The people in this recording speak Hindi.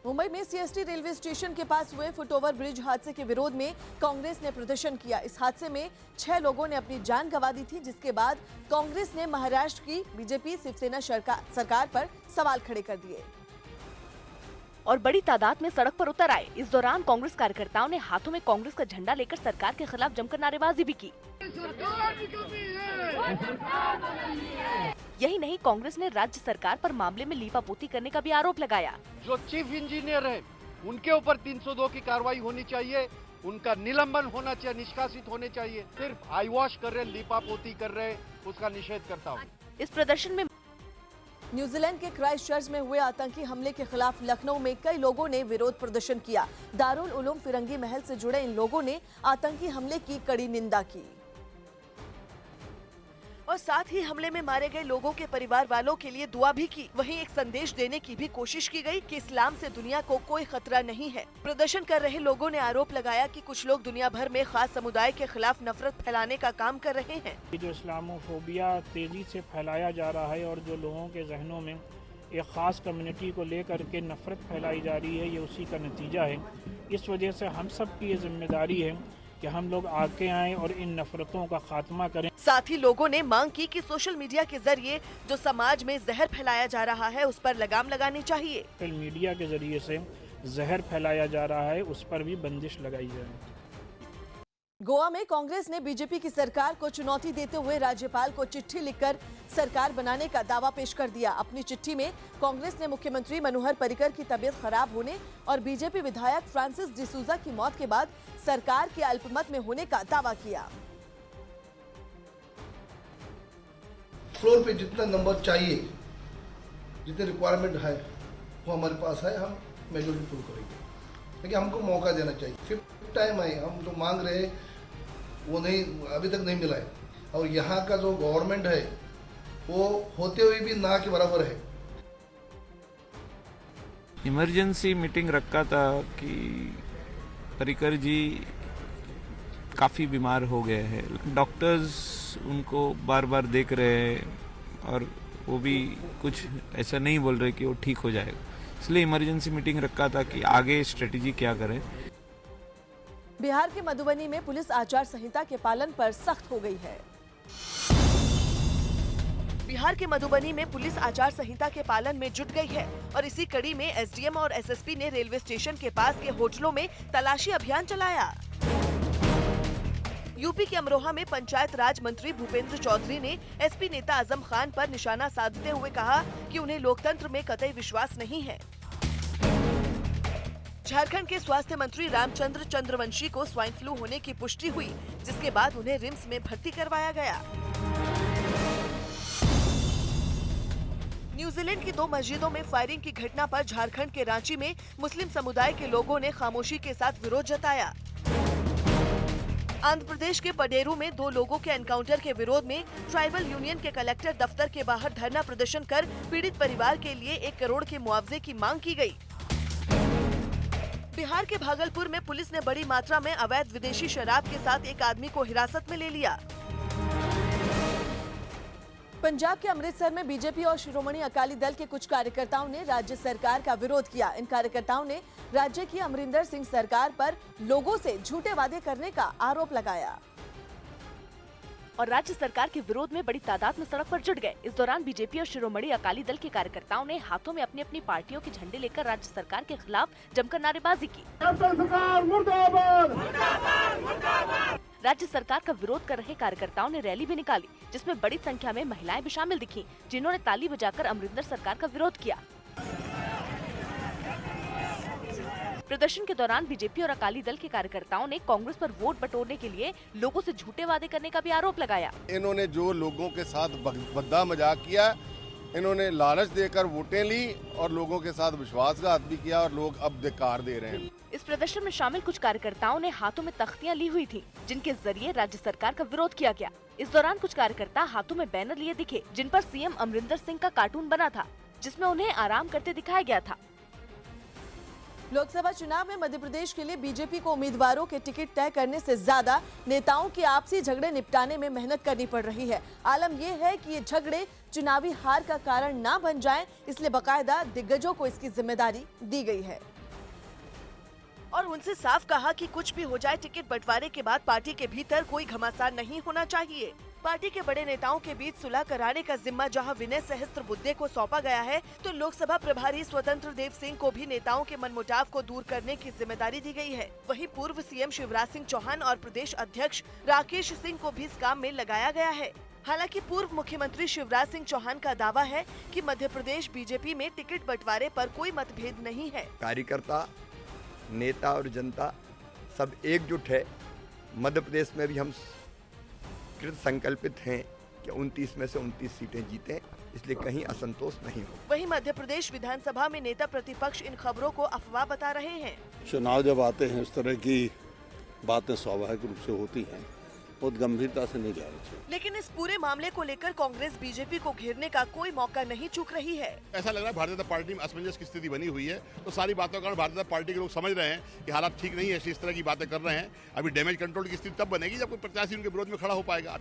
मुंबई में सीएसटी रेलवे स्टेशन के पास हुए फुटओवर ब्रिज हादसे के विरोध में कांग्रेस ने प्रदर्शन किया। इस हादसे में 6 लोगों ने अपनी जान गंवा दी थी, जिसके बाद कांग्रेस ने महाराष्ट्र की बीजेपी शिवसेना सरकार पर सवाल खड़े कर दिए और बड़ी तादाद में सड़क पर उतर आए। इस दौरान कांग्रेस कार्यकर्ताओं ने हाथों में कांग्रेस का झंडा लेकर सरकार के खिलाफ जमकर नारेबाजी भी की। यही नहीं, कांग्रेस ने राज्य सरकार पर मामले में लीपापोती करने का भी आरोप लगाया। जो चीफ इंजीनियर है उनके ऊपर 302 की कार्रवाई होनी चाहिए, उनका निलंबन होना चाहिए, निष्कासित होने चाहिए। सिर्फ आई वॉश कर रहे, लीपापोती कर रहे, उसका निषेध करता हूँ। इस प्रदर्शन में न्यूजीलैंड के क्राइस्टचर्च में हुए आतंकी हमले के खिलाफ लखनऊ में कई लोगों ने विरोध प्रदर्शन किया। दारुल उलूम फिरंगी महल से जुड़े इन लोगों ने आतंकी हमले की कड़ी निंदा की और साथ ही हमले में मारे गए लोगों के परिवार वालों के लिए दुआ भी की। वहीं एक संदेश देने की भी कोशिश की गई कि इस्लाम से दुनिया को कोई खतरा नहीं है। प्रदर्शन कर रहे लोगों ने आरोप लगाया कि कुछ लोग दुनिया भर में खास समुदाय के खिलाफ नफरत फैलाने का काम कर रहे हैं। जो इस्लामोफोबिया तेजी से फैलाया जा रहा है और जो लोगों के जहनों में एक खास कम्युनिटी को लेकर के नफरत फैलाई जा रही है, ये उसी का नतीजा है। इस वजह से हम सब की ये जिम्मेदारी है कि हम लोग आगे आएं और इन नफरतों का खात्मा करें। साथ ही लोगों ने मांग की कि सोशल मीडिया के जरिए जो समाज में जहर फैलाया जा रहा है उस पर लगाम लगानी चाहिए। सोशल मीडिया के जरिए से जहर फैलाया जा रहा है, उस पर भी बंदिश लगाई जाए। गोवा में कांग्रेस ने बीजेपी की सरकार को चुनौती देते हुए राज्यपाल को चिट्ठी लिखकर सरकार बनाने का दावा पेश कर दिया। अपनी चिट्ठी में कांग्रेस ने मुख्यमंत्री मनोहर पर्रिकर की तबीयत खराब होने और बीजेपी विधायक फ्रांसिस डिसूजा की मौत के बाद सरकार के अल्पमत में होने का दावा किया। फ्लोर पे जितना नंबर चाहिए, जितने रिक्वायरमेंट है वो हमारे पास है, हम मेजोरिटी प्रूव करेंगे, लेकिन हमको मौका देना चाहिए। फिफ्थ टाइम है, हम जो मांग रहे हैं वो नहीं, अभी तक नहीं मिला है। और यहाँ का जो गवर्नमेंट है वो होते हुए भी ना के बराबर है। इमरजेंसी मीटिंग रखा था कि पर्रिकर जी काफ़ी बीमार हो गए हैं, डॉक्टर्स उनको बार बार देख रहे हैं और वो भी कुछ ऐसा नहीं बोल रहे कि वो ठीक हो जाएगा, इसलिए इमरजेंसी मीटिंग रखा था कि आगे स्ट्रेटजी क्या करें। बिहार के मधुबनी में पुलिस आचार संहिता के पालन पर सख्त हो गई है। बिहार के मधुबनी में पुलिस आचार संहिता के पालन में जुट गई है और इसी कड़ी में एसडीएम और एसएसपी ने रेलवे स्टेशन के पास के होटलों में तलाशी अभियान चलाया। यूपी के अमरोहा में पंचायत राज मंत्री भूपेंद्र चौधरी ने एसपी नेता आजम खान पर निशाना साधते हुए कहा कि उन्हें लोकतंत्र में कतई विश्वास नहीं है। झारखंड के स्वास्थ्य मंत्री रामचंद्र चंद्रवंशी को स्वाइन फ्लू होने की पुष्टि हुई, जिसके बाद उन्हें रिम्स में भर्ती करवाया गया। न्यूजीलैंड की 2 मस्जिदों में फायरिंग की घटना पर झारखंड के रांची में मुस्लिम समुदाय के लोगों ने खामोशी के साथ विरोध जताया। आंध्र प्रदेश के पडेरू में 2 लोगों के एनकाउंटर के विरोध में ट्राइबल यूनियन के कलेक्टर दफ्तर के बाहर धरना प्रदर्शन कर पीड़ित परिवार के लिए 1 करोड़ के मुआवजे की मांग की गई। बिहार के भागलपुर में पुलिस ने बड़ी मात्रा में अवैध विदेशी शराब के साथ एक आदमी को हिरासत में ले लिया। पंजाब के अमृतसर में बीजेपी और शिरोमणि अकाली दल के कुछ कार्यकर्ताओं ने राज्य सरकार का विरोध किया। इन कार्यकर्ताओं ने राज्य की अमरिंदर सिंह सरकार पर लोगों से झूठे वादे करने का आरोप लगाया और राज्य सरकार के विरोध में बड़ी तादाद में सड़क पर जुट गए। इस दौरान बीजेपी और शिरोमणि अकाली दल के कार्यकर्ताओं ने हाथों में अपनी अपनी पार्टियों के झंडे लेकर राज्य सरकार के खिलाफ जमकर नारेबाजी की। राज्य सरकार का विरोध कर रहे कार्यकर्ताओं ने रैली भी निकाली, जिसमें बड़ी संख्या में महिलाएं भी शामिल दिखीं, जिन्होंने ताली बजाकर अमरिंदर सरकार का विरोध किया। प्रदर्शन के दौरान बीजेपी और अकाली दल के कार्यकर्ताओं ने कांग्रेस पर वोट बटोरने के लिए लोगों से झूठे वादे करने का भी आरोप लगाया। इन्होंने जो लोगों के साथ भद्दा मजाक किया, इन्होंने लालच देकर वोटें ली और लोगों के साथ विश्वासघात भी किया और लोग अब धिक्कार दे रहे हैं। इस प्रदर्शन में शामिल कुछ कार्यकर्ताओं ने हाथों में तख्तियां ली हुई थी, जिनके जरिए राज्य सरकार का विरोध किया गया। इस दौरान कुछ कार्यकर्ता हाथों में बैनर लिए दिखे, जिन पर सीएम अमरिंदर सिंह का कार्टून बना था, जिसमें उन्हें आराम करते दिखाया गया था। लोकसभा चुनाव में मध्य प्रदेश के लिए बीजेपी को उम्मीदवारों के टिकट तय करने से ज्यादा नेताओं के आपसी झगड़े निपटाने में मेहनत करनी पड़ रही है। आलम यह है कि ये झगड़े चुनावी हार का कारण ना बन जाएं, इसलिए बाकायदा दिग्गजों को इसकी जिम्मेदारी दी गई है। और उनसे साफ कहा कि कुछ भी हो जाए, टिकट बंटवारे के बाद पार्टी के भीतर कोई घमासान नहीं होना चाहिए। पार्टी के बड़े नेताओं के बीच सुलह कराने का जिम्मा जहां विनय सहस्त्रबुद्धे को सौंपा गया है, तो लोकसभा प्रभारी स्वतंत्र देव सिंह को भी नेताओं के मनमुटाव को दूर करने की जिम्मेदारी दी गई है। वहीं पूर्व सीएम शिवराज सिंह चौहान और प्रदेश अध्यक्ष राकेश सिंह को भी इस काम में लगाया गया है। हालांकि पूर्व मुख्यमंत्री शिवराज सिंह चौहान का दावा है कि मध्य प्रदेश बीजेपी में टिकट बंटवारे पर कोई मतभेद नहीं है। कार्यकर्ता, नेता और जनता सब एकजुट है। मध्य प्रदेश में भी हम कृत संकल्पित हैं कि 29 में से 29 सीटें जीतें, इसलिए कहीं असंतोष नहीं हो। वहीं मध्य प्रदेश विधानसभा में नेता प्रतिपक्ष इन खबरों को अफवाह बता रहे हैं। चुनाव जब आते हैं इस तरह की बातें स्वाभाविक रूप से होती हैं, बहुत गंभीरता से नहीं जाना चाहिए। लेकिन इस पूरे मामले को लेकर कांग्रेस बीजेपी को घेरने का कोई मौका नहीं चूक रही है। ऐसा लग रहा है भारतीय जनता पार्टी में असमंजस की स्थिति बनी हुई है, तो सारी बातों का कारण भारतीय जनता पार्टी के लोग समझ रहे हैं कि हालात ठीक नहीं है, इस तरह की बातें कर रहे हैं। अभी डैमेज कंट्रोल की स्थिति तब बनेगी जब कोई प्रत्याशी उनके विरोध में खड़ा हो पाएगा।